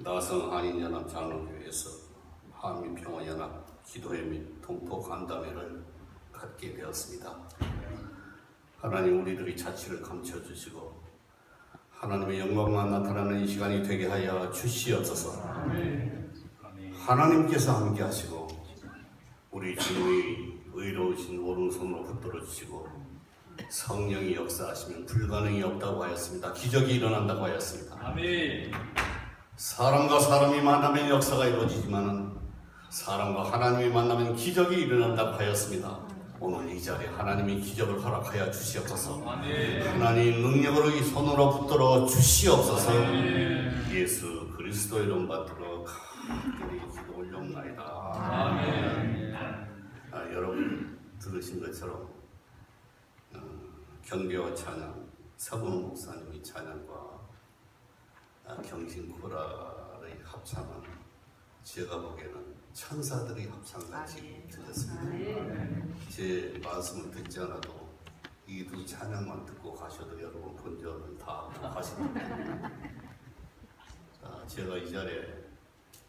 나성 한인연합 장로교회에서 한민평화연합 기도회 및 동포 간담회를 갖게 되었습니다. 하나님, 우리들의 자취를 감춰주시고 하나님의 영광만 나타나는 이 시간이 되게 하여 주시옵소서. 하나님께서 함께 하시고 우리 주님의 의로우신 오른손으로 붙들어 주시고 성령이 역사하시면 불가능이 없다고 하였습니다. 기적이 일어난다고 하였습니다. 아멘. 사람과 사람이 만나면 역사가 이루어지지만 사람과 하나님이 만나면 기적이 일어난다고 하였습니다. 오늘 이 자리에 하나님이 기적을 허락하여 주시옵소서. 아멘. 하나님 능력으로 이 손으로 붙들어 주시옵소서. 아멘. 예수 그리스도의 이름 받들어 간절히 기도 올려옵나이다. 아멘. 여러분 들으신 것처럼 경배와 찬양, 서문호 목사님의 찬양과 경신코라의 합창은 제가 보기에는 천사들의 합창같이 들렸습니다. 제 말씀을 듣지 않아도 이 두 찬양만 듣고 가셔도 여러분 본전을 다 하십니다. 제가 이 자리에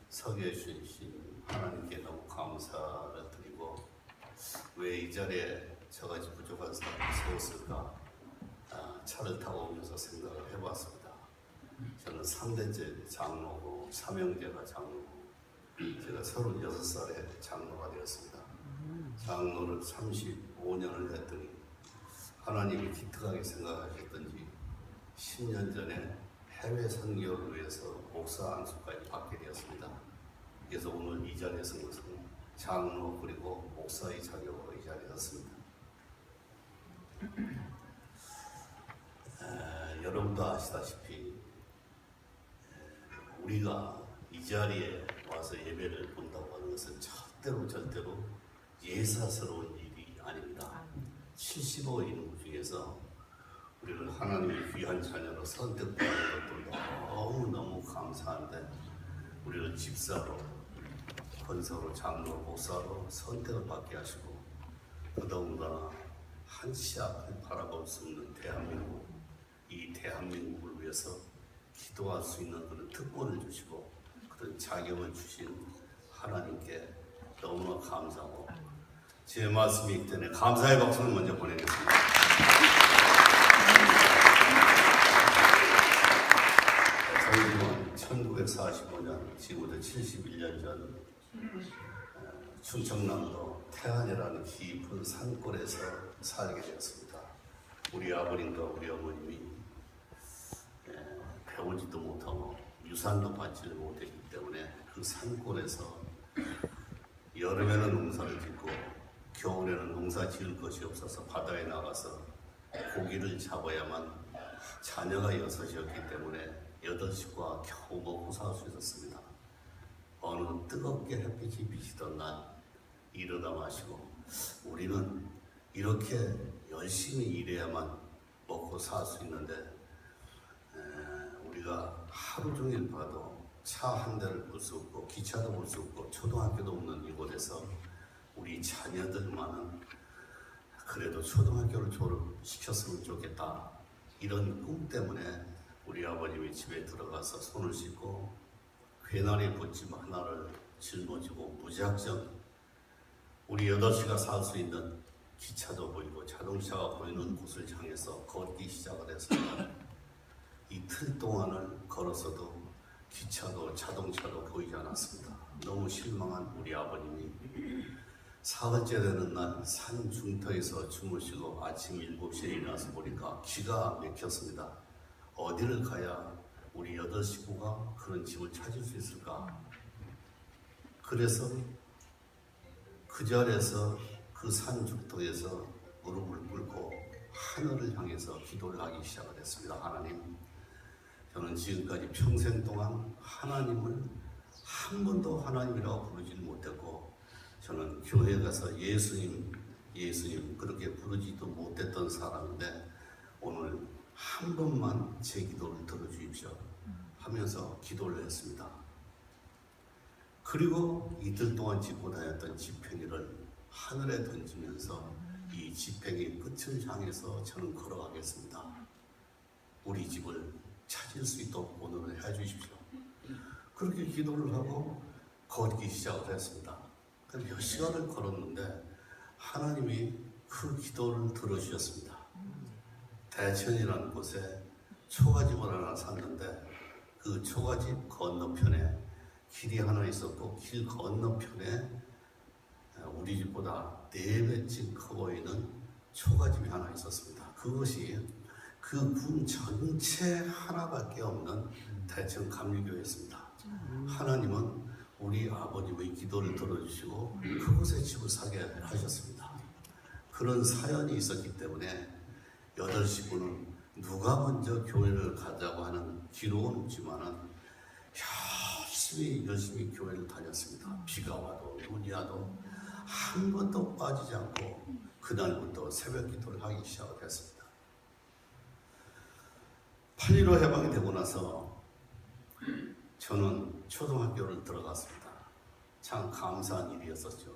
서게 해주신 하나님께 너무 감사를 드리고, 왜 이 자리에 저같이 부족한 사람이 세웠을까 차를 타고 오면서 생각을 해봤습니다. 저는 3대째 장로고 삼형제가 장로고 제가 36살에 장로가 되었습니다. 장로를 35년을 했더니 하나님이 기특하게 생각하셨던지 10년 전에 해외 선교를 위해서 목사 안수까지 받게 되었습니다. 그래서 오늘 이 자리에 선 것은 장로 그리고 목사의 자격으로 이 자리에 섰습니다. 여러분도 아시다시피 우리가 이 자리에 와서 예배를 본다고 하는 것은 절대로 예사스러운 일이 아닙니다. 70억 인구 중에서 우리를 하나님의 귀한 자녀로 선택받는 것도 너무 감사한데, 우리를 집사로, 권사로, 장로, 목사로 선택을 받게 하시고 더더군다나 한치 앞을 바라볼 수 없는 대한민국, 이 대한민국을 위해서 기도할 수 있는 그런 특권을 주시고 그런 자격을 주신 하나님께 너무나 감사하고, 제 말씀이 있기 때문에 감사의 박수를 먼저 보내겠습니다. 저희 집은 1945년, 지금부터 71년 전 충청남도 태안이라는 깊은 산골에서 살게 되었습니다. 우리 아버님과 우리 어머님이 배우지도 못하고 유산도 받지를 못했기 때문에 그 산골에서 여름에는 농사를 짓고 겨울에는 농사 지을 것이 없어서 바다에 나가서 고기를 잡아야만 자녀가 6이었기 때문에 8식구가 겨우 먹고 살 수 있었습니다. 어느 뜨겁게 햇빛이 비치던 날 일어나 마시고, 우리는 이렇게 열심히 일해야만 먹고 살 수 있는데 우리가 하루 종일 봐도 차 한 대를 볼 수 없고 기차도 볼 수 없고 초등학교도 없는 이곳에서 우리 자녀들만은 그래도 초등학교를 졸업시켰으면 좋겠다, 이런 꿈 때문에 우리 아버님이 집에 들어가서 손을 씻고 괴나리 붓집 하나를 짊어지고 무작정 우리 8시가 살 수 있는 기차도 보이고 자동차가 보이는 곳을 향해서 걷기 시작을 했습니다. 이틀 동안을 걸었어도 기차도 자동차도 보이지 않았습니다. 너무 실망한 우리 아버님이 사흘째 되는 날 산 중터에서 주무시고 아침 7시에 일어나서 보니까 기가 막혔습니다. 어디를 가야 우리 8식구가 그런 집을 찾을 수 있을까? 그래서 그 자리에서 그 산 중터에서 무릎을 꿇고 하늘을 향해서 기도를 하기 시작을 했습니다. 하나님, 저는 지금까지 평생 동안 하나님을 한 번도 하나님이라고 부르지를 못했고, 저는 교회 가서 예수님 그렇게 부르지도 못했던 사람인데 오늘 한 번만 제 기도를 들어주십시오 하면서 기도를 했습니다. 그리고 이틀 동안 짚고 다녔던 지팽이를 하늘에 던지면서 이 지팽이 끝을 향해서 저는 걸어가겠습니다. 우리 집을 찾을 수 있도록 오늘은 해주십시오. 그렇게 기도를 하고 걷기 시작을 했습니다. 몇 시간을 걸었는데 하나님이 그 기도를 들어주셨습니다. 대천이라는 곳에 초가집을 하나 샀는데 그 초가집 건너편에 길이 하나 있었고 길 건너편에 우리 집보다 4배쯤 커 보이는 초가집이 하나 있었습니다. 그것이 그 군 전체 하나밖에 없는 대천 감리교였습니다. 하나님은 우리 아버님의 기도를 들어주시고 그곳에 집을 사게 하셨습니다. 그런 사연이 있었기 때문에 8식구는 누가 먼저 교회를 가자고 하는 기록은 없지만은 열심히 교회를 다녔습니다. 비가 와도 눈이 와도 한 번도 빠지지 않고 그날부터 새벽 기도를 하기 시작을 했습니다. 8.15 해방이 되고 나서 저는 초등학교를 들어갔습니다. 참 감사한 일이었었죠.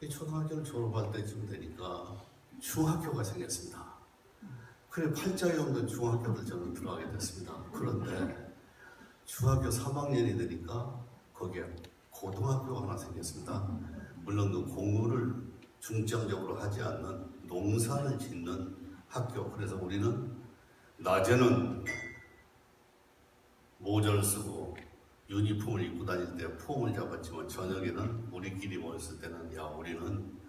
이 초등학교를 졸업할 때쯤 되니까 중학교가 생겼습니다. 그래 팔자에 없는 중학교를 저는 들어가게 됐습니다. 그런데 중학교 3학년이 되니까 거기에 고등학교가 하나 생겼습니다. 물론 그 공부를 중점적으로 하지 않는 농사를 짓는 학교. 그래서 우리는 낮에는 모자를 쓰고 유니폼을 입고 다닐 때 폼을 잡았지만 저녁에는 우리끼리 모였을 때는 야 우리는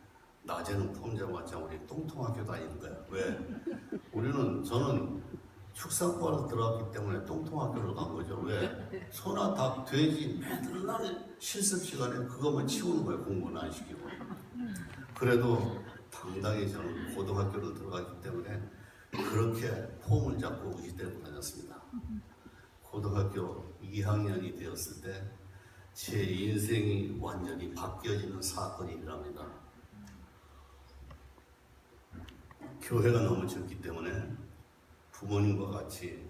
낮에는 폼 잡았자 우리 똥통학교 다니는 거야. 왜? 저는 축산과를 들어갔기 때문에 똥통학교를 간 거죠. 왜? 소나 닭, 돼지 맨날 실습 시간에 그것만 치우는 거예요. 공부는 안 시키고. 그래도 당당히 저는 고등학교를 들어갔기 때문에 그렇게 폼을 잡고 의지되고 다녔습니다. 고등학교 2학년이 되었을 때 제 인생이 완전히 바뀌어지는 사건이 일어납니다. 교회가 너무 적기 때문에 부모님과 같이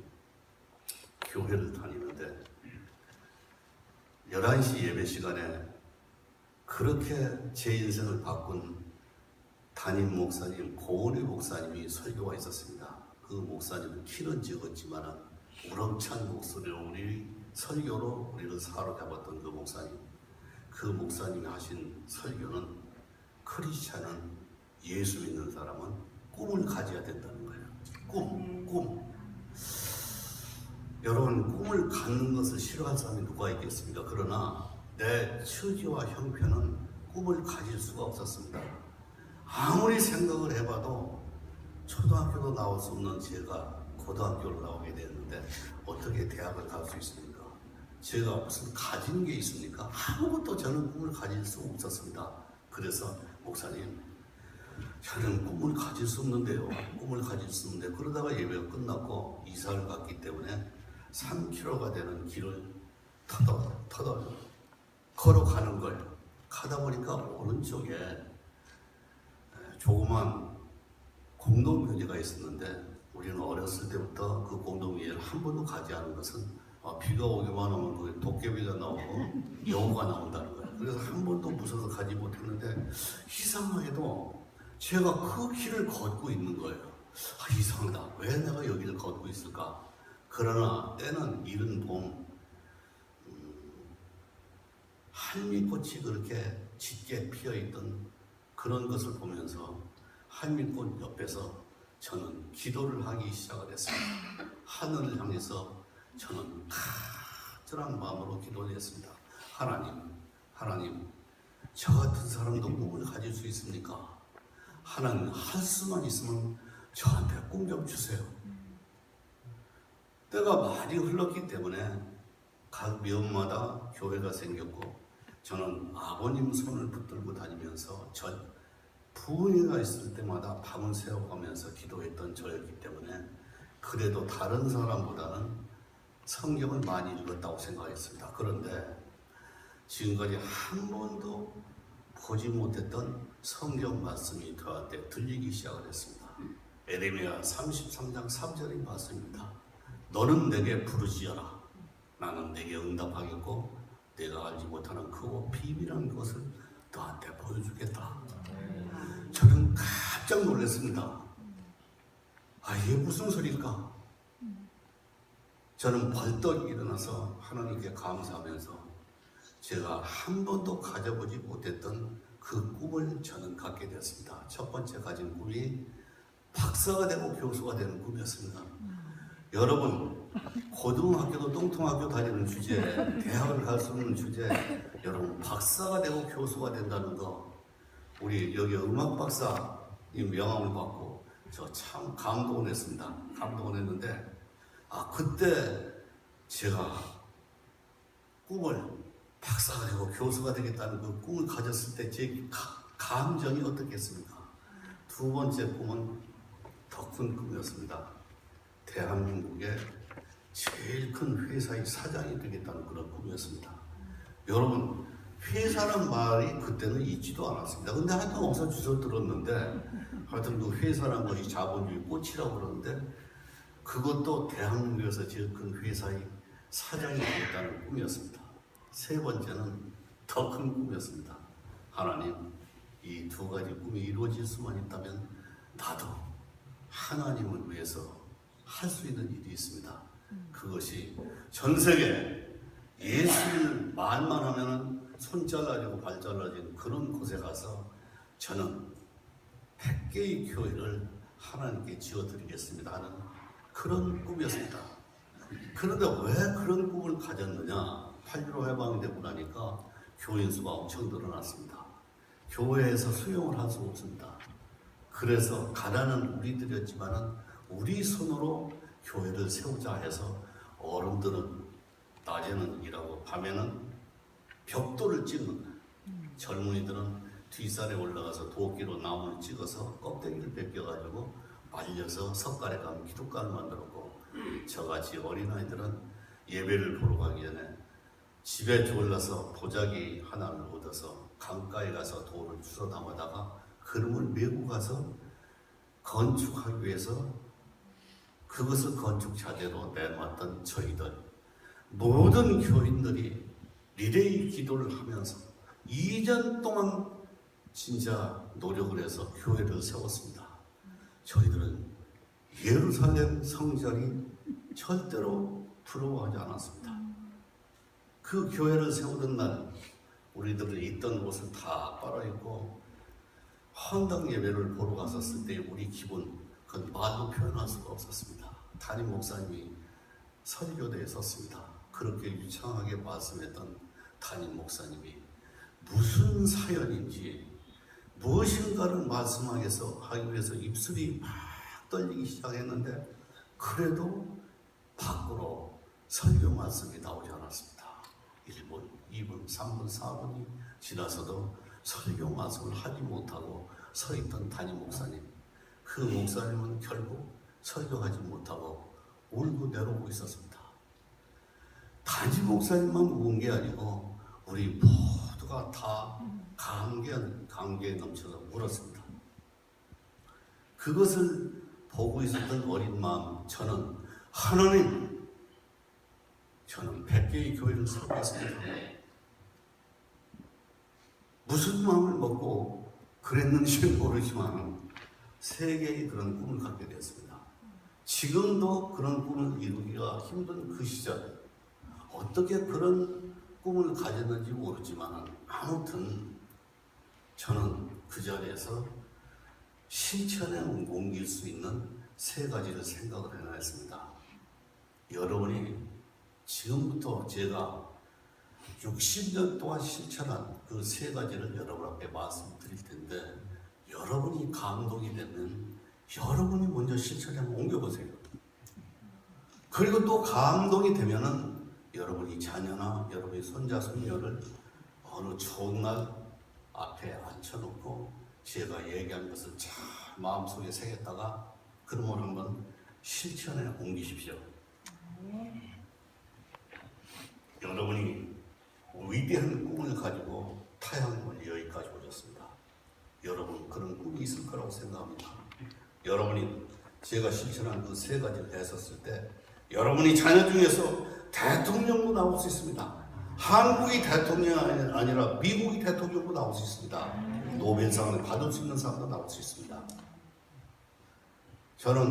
교회를 다니는데 11시 예배 시간에 그렇게 제 인생을 바꾼 담임 목사님, 고은희 목사님이 설교가 있었습니다. 그 목사님은 키는 적었지만 우렁찬 목소리로 우리 설교로 우리를 사로잡았던 그 목사님. 그 목사님이 하신 설교는 크리스찬은 예수 믿는 사람은 꿈을 가져야 된다는 거예요. 꿈. 여러분 꿈을 갖는 것을 싫어할 사람이 누가 있겠습니까? 그러나 내 처지와 형편은 꿈을 가질 수가 없었습니다. 아무리 생각을 해봐도 초등학교도 나올 수 없는 제가 고등학교를 나오게 됐는데 어떻게 대학을 갈 수 있습니까? 제가 무슨 가진 게 있습니까? 아무것도 저는 꿈을 가질 수 없었습니다. 그래서 목사님 저는 꿈을 가질 수 없는데요. 꿈을 가질 수 없는데 그러다가 예배가 끝났고 이사를 갔기 때문에 3km가 되는 길을 터덜 걸어가는 거예요. 가다 보니까 오른쪽에 조그만 공동묘지가 있었는데 우리는 어렸을 때부터 그 공동묘지를 한 번도 가지 않은 것은 비가 오기만 하면 그 도깨비가 나오고 여우가 나온다는 거예요. 그래서 한 번도 무서워서 가지 못했는데 이상하게도 제가 그 길을 걷고 있는 거예요. 이상하다. 왜 내가 여기를 걷고 있을까? 그러나 때는 이른 봄 한미꽃이 그렇게 짙게 피어있던 그런 것을 보면서 한미꽃 옆에서 저는 기도를 하기 시작을 했습니다. 하늘을 향해서 저는 간절한 마음으로 기도를 했습니다. 하나님, 저 같은 사람도 꿈을 가질 수 있습니까? 하나님, 할 수만 있으면 저한테 꿈 좀 주세요. 때가 많이 흘렀기 때문에 각 면마다 교회가 생겼고 저는 아버님 손을 붙들고 다니면서 부흥회가 있을 때마다 밤을 새워가면서 기도했던 저였기 때문에 그래도 다른 사람보다는 성경을 많이 읽었다고 생각했습니다. 그런데 지금까지 한 번도 보지 못했던 성경 말씀이 저한테 들리기 시작을 했습니다. 에레미야 33장 3절의 말씀입니다. 너는 내게 부르짖어라. 나는 내게 응답하겠고 내가 알지 못하는 크고 비밀한 것을 너한테 보여주겠다. 저는 깜짝 놀랐습니다. 이게 무슨 소리일까? 저는 벌떡 일어나서 하나님께 감사하면서 제가 한 번도 가져보지 못했던 그 꿈을 저는 갖게 되었습니다. 첫 번째 가진 꿈이 박사가 되고 교수가 되는 꿈이었습니다. 여러분, 고등학교도 똥통학교 다니는 주제, 대학을 갈 수 없는 주제, 여러분 박사가 되고 교수가 된다는 거, 우리 여기 음악 박사님 명함을 받고 저 참 감동을 했습니다. 감동을 했는데 그때 제가 꿈을 박사가 되고 교수가 되겠다는 그 꿈을 가졌을 때 제 감정이 어떻겠습니까? 두 번째 꿈은 더 큰 꿈이었습니다. 대한민국의 제일 큰 회사의 사장이 되겠다는 그런 꿈이었습니다. 여러분, 회사란 말이 그때는 있지도 않았습니다. 근데 하여튼 어디서 주워 들었는데 하여튼 그 회사란 것이 자본주의 꽃이라고 그러는데 그것도 대한민국에서 제일 큰 회사의 사장이 되겠다는 꿈이었습니다. 세 번째는 더 큰 꿈이었습니다. 하나님, 이 두 가지 꿈이 이루어질 수만 있다면 나도 하나님을 위해서 할 수 있는 일이 있습니다. 그것이 전 세계 예수를 말만 하면은 손 잘라지고 발 잘라지는 그런 곳에 가서 저는 100개의 교회를 하나님께 지어드리겠습니다 하는 그런 꿈이었습니다. 그런데 왜 그런 꿈을 가졌느냐? 8.15 해방이 되고 나니까 교인 수가 엄청 늘어났습니다. 교회에서 수용을 할 수 없습니다. 그래서 가난한 우리들이었지만은 우리 손으로 교회를 세우자 해서 어른들은 낮에는 일하고 밤에는 벽돌을 찍는 거예요. 젊은이들은 뒷산에 올라가서 도끼로 나무를 찍어서 껍데기를 벗겨가지고 말려서 석가래 가면 기둥가를 만들었고 저같이 어린아이들은 예배를 보러 가기 전에 집에 졸라서 보자기 하나를 얻어서 강가에 가서 돌을 주워 담아다가 그름을 메고 가서 건축하기 위해서 그것을 건축 자재로 내놨던 저희들 모든 교인들이 리레이 기도를 하면서 2년 동안 진짜 노력을 해서 교회를 세웠습니다. 저희들은 예루살렘 성전이 절대로 부러워하지 않았습니다. 그 교회를 세우던 날 우리들이 있던 곳을 다 빨아입고 헌당 예배를 보러 갔었을 때 우리 기분 그건 말로 표현할 수가 없었습니다. 담임 목사님이 설교대에 섰습니다. 그렇게 유창하게 말씀했던 담임 목사님이 무슨 사연인지 무엇인가를 말씀하기 위해서 입술이 막 떨리기 시작했는데 그래도 밖으로 설교 말씀이 나오지 않았습니다. 1분, 2분, 3분, 4분이 지나서도 설교 말씀을 하지 못하고 서 있던 담임 목사님, 그 목사님은 결국 설교하지 못하고 울고 내려오고 있었습니다. 담임 목사님만 운 게 아니고 우리 모두가 다 감개에 넘쳐서 울었습니다. 그것을 보고 있었던 어린 마음, 저는 하나님, 저는 100개의 교회를 세우겠습니다. 무슨 마음을 먹고 그랬는지 모르지만 3개의 그런 꿈을 갖게 되었습니다. 지금도 그런 꿈을 이루기가 힘든 그 시절 어떻게 그런 꿈을 가졌는지 모르지만 아무튼 저는 그 자리에서 실천에 옮길 수 있는 3가지를 생각을 해놨습니다. 여러분이 지금부터 제가 60년 동안 실천한 그 3가지를 여러분 앞에 말씀드릴 텐데 여러분이 감동이 되면 여러분이 먼저 실천에 옮겨보세요. 그리고 또 감동이 되면은 여러분이 자녀나 여러분이 손자, 손녀를 어느 좋은 날 앞에 앉혀놓고 제가 얘기한 것을 잘 마음속에 새겼다가 그놈을 한번 실천에 옮기십시오. 여러분이 위대한 꿈을 가지고 타향을 여기까지 오셨습니다. 여러분 그런 꿈이 있을 거라고 생각합니다. 여러분이 제가 실천한 그 3가지를 했었을 때 여러분이 자녀 중에서 대통령도 나올 수 있습니다. 한국이 대통령이 아니라 미국이 대통령도 나올 수 있습니다. 노벨상을 받을 수 있는 사람도 나올 수 있습니다. 저는